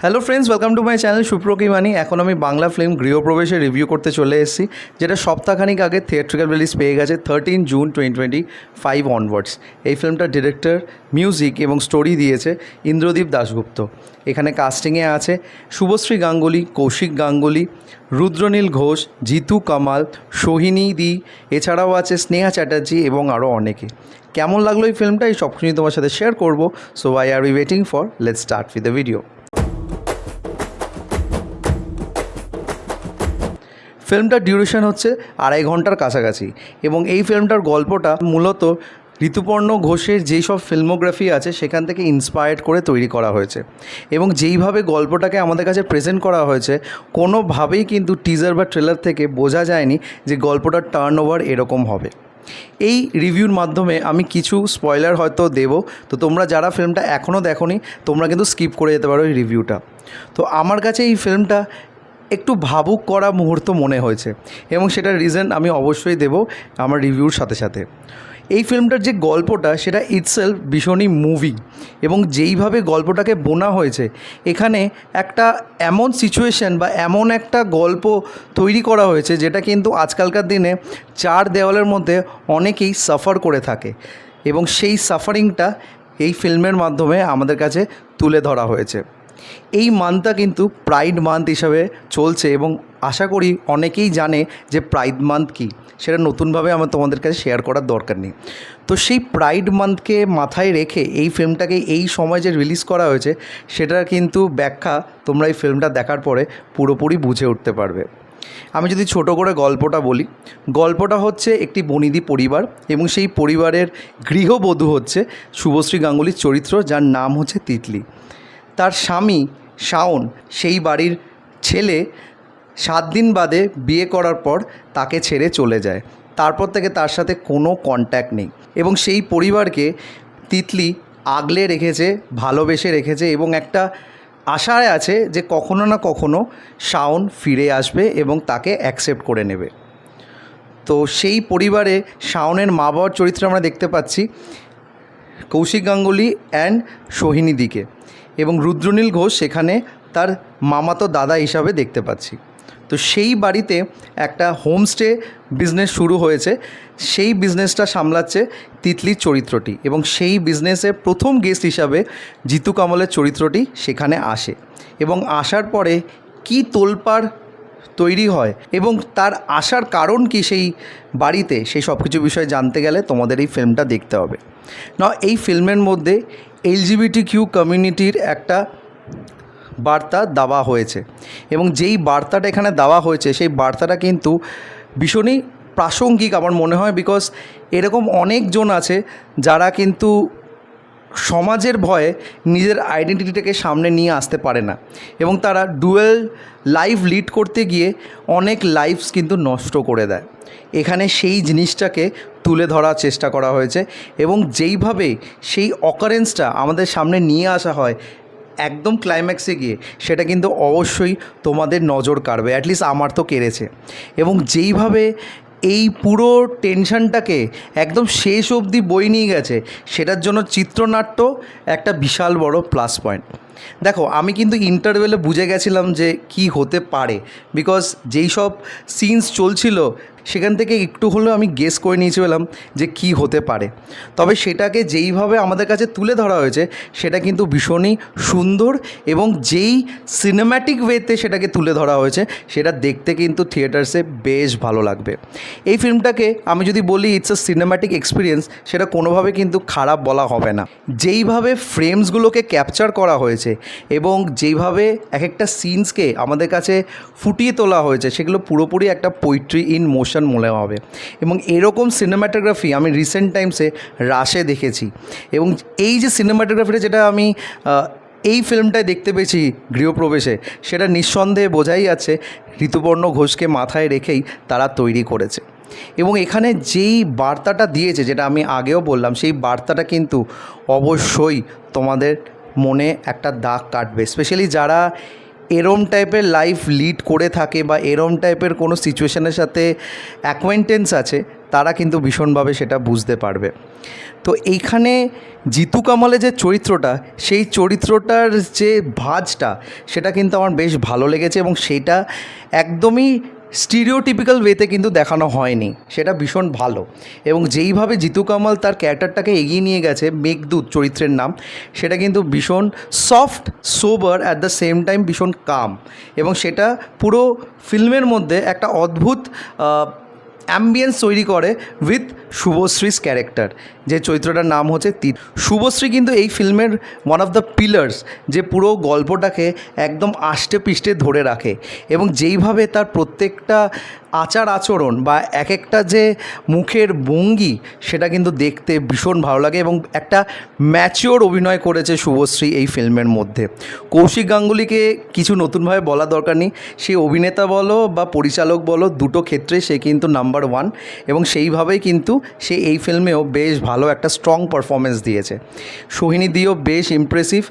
Hello friends, welcome to my channel সুপ্রকি মানি। এখন আমি বাংলা ফিল্ম গৃহপ্রবেশের রিভিউ করতে চলে এসেছি, যেটা সপ্তাহখানিক আগে থিয়েট্রিক্যাল রিলিজ পেয়ে গেছে 13 জুন 2025 অনওয়ার্ডস। এই ফিল্মটার ডিরেক্টর, মিউজিক এবং স্টোরি দিয়েছে ইন্দ্রদীপ দাশগুপ্ত। এখানে কাস্টিংয়ে আছে শুভশ্রী গাঙ্গুলি, কৌশিক গাঙ্গুলি, রুদ্রনীল ঘোষ, জিতু কামাল, সোহিনী দি, এছাড়াও আছে স্নেহা চ্যাটার্জি এবং আরও অনেকে। কেমন লাগলো এই ফিল্মটা, এই সব কিছুই তোমার সাথে শেয়ার করবো। So I are we waiting for, let's start with the video. ফিল্মটার ডিউরেশন হচ্ছে 2.5 ঘন্টার কাছাকাছি এবং এই ফিল্মটার গল্পটা মূলত ঋতুপর্ণ ঘোষের যেই সব ফিল্মোগ্রাফি আছে সেখান থেকে ইন্সপায়ার্ড করে তৈরি করা হয়েছে এবং যেইভাবে গল্পটাকে আমাদের কাছে প্রেজেন্ট করা হয়েছে কোনোভাবেই কিন্তু টিজার বা ট্রেলার থেকে বোঝা যায়নি যে গল্পটার টার্ন ওভার এরকম হবে। এই রিভিউর মাধ্যমে আমি কিছু স্পয়লার হয়তো দেবো, তো তোমরা যারা ফিল্মটা এখনও দেখোনি তোমরা কিন্তু স্কিপ করে যেতে পারো এই রিভিউটা। তো আমার কাছে এই ফিল্মটা একটু ভাবুক করা মুহূর্ত মনে হয়েছে এবং সেটার রিজন আমি অবশ্যই দেব আমার রিভিউর সাথে সাথে। এই ফিল্মটার যে গল্পটা সেটা ইটসেলফ ভীষণই মুভিং এবং যেইভাবে গল্পটাকে বোনা হয়েছে এখানে একটা এমন সিচুয়েশন বা এমন একটা গল্প তৈরি করা হয়েছে যেটা কিন্তু আজকালকার দিনে চার দেওয়ালের মধ্যে অনেকেই সাফার করে থাকে এবং সেই সাফারিংটা এই ফিল্মের মাধ্যমে আমাদের কাছে তুলে ধরা হয়েছে। এই মান্থটা কিন্তু প্রাইড মান্থ হিসাবে চলছে এবং আশা করি অনেকেই জানে যে প্রাইড মান্থ কী, সেটা নতুনভাবে আমার তোমাদের কাছে শেয়ার করার দরকার নেই। তো সেই প্রাইড মান্থকে মাথায় রেখে এই ফিল্মটাকে এই সময় যে রিলিজ করা হয়েছে সেটার কিন্তু ব্যাখ্যা তোমরা এই ফিল্মটা দেখার পরে পুরোপুরি বুঝে উঠতে পারবে। আমি যদি ছোট করে গল্পটা বলি, গল্পটা হচ্ছে একটি বনিদি পরিবার এবং সেই পরিবারের গৃহবধূ হচ্ছে শুভশ্রী গাঙ্গুলির চরিত্র, যার নাম হচ্ছে তিতলি। তার স্বামী শাওন সেই বাড়ির ছেলে 7 দিন বাদে বিয়ে করার পর তাকে ছেড়ে চলে যায়। তারপর থেকে তার সাথে কোনো কন্ট্যাক্ট নেই এবং সেই পরিবারকে তিতলি আগলে রেখেছে, ভালোবেসে রেখেছে এবং একটা আশায় আছে যে কখনো না কখনো শাওন ফিরে আসবে এবং তাকে অ্যাকসেপ্ট করে নেবে। তো সেই পরিবারে শাওনের মা বাবার চরিত্রে আমরা দেখতে পাচ্ছি কৌশিক গাঙ্গুলি অ্যান্ড সোহিনী দিকে এবং রুদ্রনীল ঘোষ সেখানে তার মামাতো দাদা হিসাবে দেখতে পাচ্ছি। তো সেই বাড়িতে একটা হোমস্টে বিজনেস শুরু হয়েছে, সেই বিজনেসটা সামলাচ্ছে তিতলির চরিত্রটি এবং সেই বিজনেসের প্রথম গেস্ট হিসাবে জিতু কামলের চরিত্রটি সেখানে আসে এবং আসার পরে কী তোলপাড় তৈরি হয় এবং তার আসার কারণ কি সেই বাড়িতে, সেই সব কিছু বিষয় জানতে গেলে তোমাদের এই ফিল্মটা দেখতে হবে না। এই ফিল্মের মধ্যে LGBTQ কমিউনিটির একটা বার্তা দেওয়া হয়েছে এবং যেই বার্তাটা এখানে দেওয়া হয়েছে সেই বার্তাটা কিন্তু ভীষণই প্রাসঙ্গিক আমার মনে হয়, বিকজ এরকম অনেকজন আছে যারা কিন্তু সমাজের ভয়ে নিজের আইডেন্টিটিটাকে সামনে নিয়ে আসতে পারে না এবং তারা ডুয়েল লাইফ লিড করতে গিয়ে অনেক লাইফস কিন্তু নষ্ট করে দেয়। এখানে সেই জিনিসটাকে তুলে ধরার চেষ্টা করা হয়েছে এবং যেইভাবে সেই অকারেন্সটা আমাদের সামনে নিয়ে আসা হয় একদম ক্লাইম্যাক্সে গিয়ে, সেটা কিন্তু অবশ্যই তোমাদের নজর কাড়বে, অ্যাটলিস্ট আমার তো কেড়েছে। এবং যেইভাবে এই পুরো টেনশনটাকে একদম শেষ অবধি বই নিয়ে গেছে, সেটার জন্য চিত্রনাট্য একটা বিশাল বড় প্লাস পয়েন্ট। দেখো, আমি কিন্তু ইন্টারভেলে বুঝে গেছিলাম যে কি হতে পারে, বিকজ যেই সব সিনস চলছিল সেখান থেকে একটু হলেও আমি গেস করে নিয়েছিলাম যে কি হতে পারে। তবে সেটাকে যেইভাবে আমাদের কাছে তুলে ধরা হয়েছে সেটা কিন্তু ভীষণই সুন্দর এবং যেই সিনেম্যাটিক ওয়েতে সেটাকে তুলে ধরা হয়েছে সেটা দেখতে কিন্তু থিয়েটার্সে বেশ ভালো লাগবে। এই ফিল্মটাকে আমি যদি বলি ইটস আ সিনেম্যাটিক এক্সপিরিয়েন্স, সেটা কোনোভাবে কিন্তু খারাপ বলা হবে না। যেইভাবে ফ্রেমসগুলোকে ক্যাপচার করা হয়েছে এবং যেইভাবে এক একটা সিনসকে আমাদের কাছে ফুটিয়ে তোলা হয়েছে সেগুলো পুরোপুরি একটা পোয়েট্রি ইন মোশন মনে হবে এবং এরকম সিনেমাটোগ্রাফি আমি রিসেন্ট টাইমসে রাশে দেখেছি এবং এই যে সিনেমাটোগ্রাফিটা যেটা আমি এই ফিল্মটায় দেখতে পেয়েছি গৃহপ্রবেশে, সেটা নিঃসন্দেহে বোঝাই যাচ্ছে ঋতুপর্ণ ঘোষকে মাথায় রেখেই তারা তৈরি করেছে এবং এখানে যেই বার্তাটা দিয়েছে, যেটা আমি আগেও বললাম, সেই বার্তাটা কিন্তু অবশ্যই তোমাদের মনে একটা দাগ কাটবে, স্পেশালি যারা এরম টাইপের লাইফ লিড করে থাকে বা এরম টাইপের কোনো সিচুয়েশনের সাথে অ্যাকোয়েন্টেন্স আছে, তারা কিন্তু ভীষণভাবে সেটা বুঝতে পারবে। তো এইখানে জিতু কামালের যে চরিত্রটা, সেই চরিত্রটার যে ভাঁজটা, সেটা কিন্তু আমার বেশ ভালো লেগেছে এবং সেটা একদমই স্টিরিওটিপিক্যাল ওয়েতে কিন্তু দেখানো হয়নি, সেটা ভীষণ ভালো। এবং যেইভাবে জিতু কামাল তার ক্যারেক্টারটাকে এগিয়ে নিয়ে গেছে, মেঘদূত চরিত্রের নাম, সেটা কিন্তু ভীষণ soft, sober, at the same time ভীষণ কাম, এবং সেটা পুরো ফিল্মের মধ্যে একটা অদ্ভুত অ্যাম্বিয়েন্স তৈরি করে উইথ শুভশ্রীস ক্যারেক্টার, যে চরিত্রটার নাম হচ্ছে তীর। শুভশ্রী কিন্তু এই ফিল্মের ওয়ান অফ দ্য পিলার্স, যে পুরো গল্পটাকে একদম আষ্টে পৃষ্ঠে ধরে রাখে, এবং যেইভাবে তার প্রত্যেকটা আচার আচরণ বা এক একটা যে মুখের ভঙ্গি, সেটা কিন্তু দেখতে ভীষণ ভালো লাগে। এবং একটা ম্যাচিওর অভিনয় করেছে শুভশ্রী এই ফিল্মের মধ্যে। কৌশিক গাঙ্গুলিকে কিছু নতুনভাবে বলা দরকার নেই, সে অভিনেতা বলো বা পরিচালক বলো, দুটো ক্ষেত্রে সে কিন্তু নাম্বার ওয়ান, এবং সেইভাবেই কিন্তু সে এই ফিল্মেও বেশ ভালো একটা স্ট্রং পারফরমেন্স দিয়েছে। সোহিনী দিও বেশ ইমপ্রেসিভ।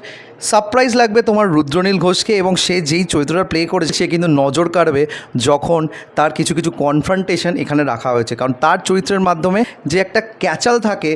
সারপ্রাইজ লাগবে তোমার রুদ্রনীল ঘোষকে, এবং সে যেই চরিত্রটা প্লে করেছে সে কিন্তু নজর কাড়বে যখন তার কিছু কিছু কনফ্রন্টেশন এখানে রাখা হয়েছে, কারণ তার চরিত্রের মাধ্যমে যে একটা ক্যাচাল থাকে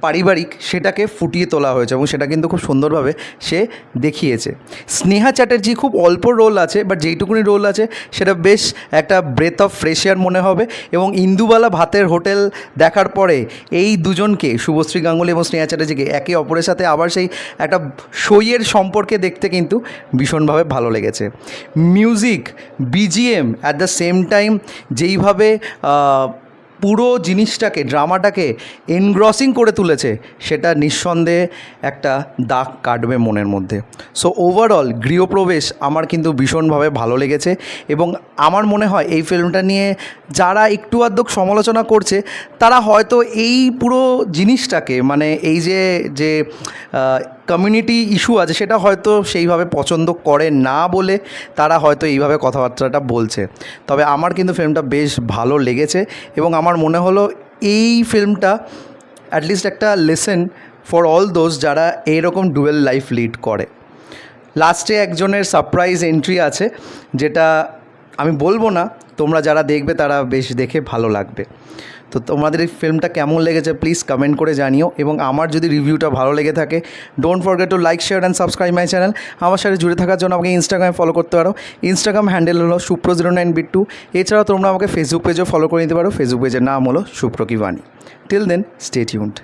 পারিবারিক, সেটাকে ফুটিয়ে তোলা হয়েছে এবং সেটা কিন্তু খুব সুন্দরভাবে সে দেখিয়েছে। স্নেহা চ্যাটার্জি খুব অল্প রোল আছে, বাট যেইটুকুনি রোল আছে সেটা বেশ একটা ব্রেথ অফ ফ্রেশ এয়ার মনে হবে। এবং ইন্দুবালা ভাতের হোটেল দেখার পরে এই দুজনকে, শুভশ্রী গাঙ্গুলি এবং স্নেহা চ্যাটার্জিকে একে অপরের সাথে আবার সেই একটা সইয়ের সম্পর্কে দেখতে কিন্তু ভীষণভাবে ভালো লেগেছে। Music, BGM, at the same time যেইভাবে পুরো জিনিসটাকে, ড্রামাটাকে এনগ্রসিং করে তুলেছে, সেটা নিঃসন্দেহে একটা দাগ কাটবে মনের মধ্যে। সো ওভারঅল গৃহপ্রবেশ আমার কিন্তু ভীষণভাবে ভালো লেগেছে, এবং আমার মনে হয় এই ফিল্মটা নিয়ে যারা একটু আধটু সমালোচনা করছে, তারা হয়তো এই পুরো জিনিসটাকে, মানে এই যে কমিউনিটি ইস্যু আছে, সেটা হয়তো সেইভাবে পছন্দ করে না বলে তারা হয়তো এইভাবে কথাবার্তাটা বলছে। তবে আমার কিন্তু ফিল্মটা বেশ ভালো লেগেছে, এবং আমার মনে হলো এই ফিল্মটা অ্যাটলিস্ট একটা লেসন ফর অল দোজ যারা এইরকম ডুয়েল লাইফ লিড করে। লাস্টে একজনের সারপ্রাইজ এন্ট্রি আছে, যেটা আমি বলবো না, তোমরা যারা দেখবে তারা বেশ দেখে ভালো লাগবে। তো তোমাদের এই ফিল্মটা কেমন লেগেছে প্লিজ কমেন্ট করে জানিও, এবং আমার যদি রিভিউটা ভালো লেগে থাকে, don't forget to like, share and subscribe my channel. আমার সাথে জুড়ে থাকার জন্য আমাকে ইনস্টাগ্রামে ফলো করতে পারো। ইনস্টাগ্রাম হ্যান্ডেল হলো supro09bit2। এছাড়াও তোমরা আমাকে ফেসবুক পেজেও ফলো করে নিতে পারো। ফেসবুক পেজের নাম হলো সুপ্র কি বাণী। Till then stay tuned.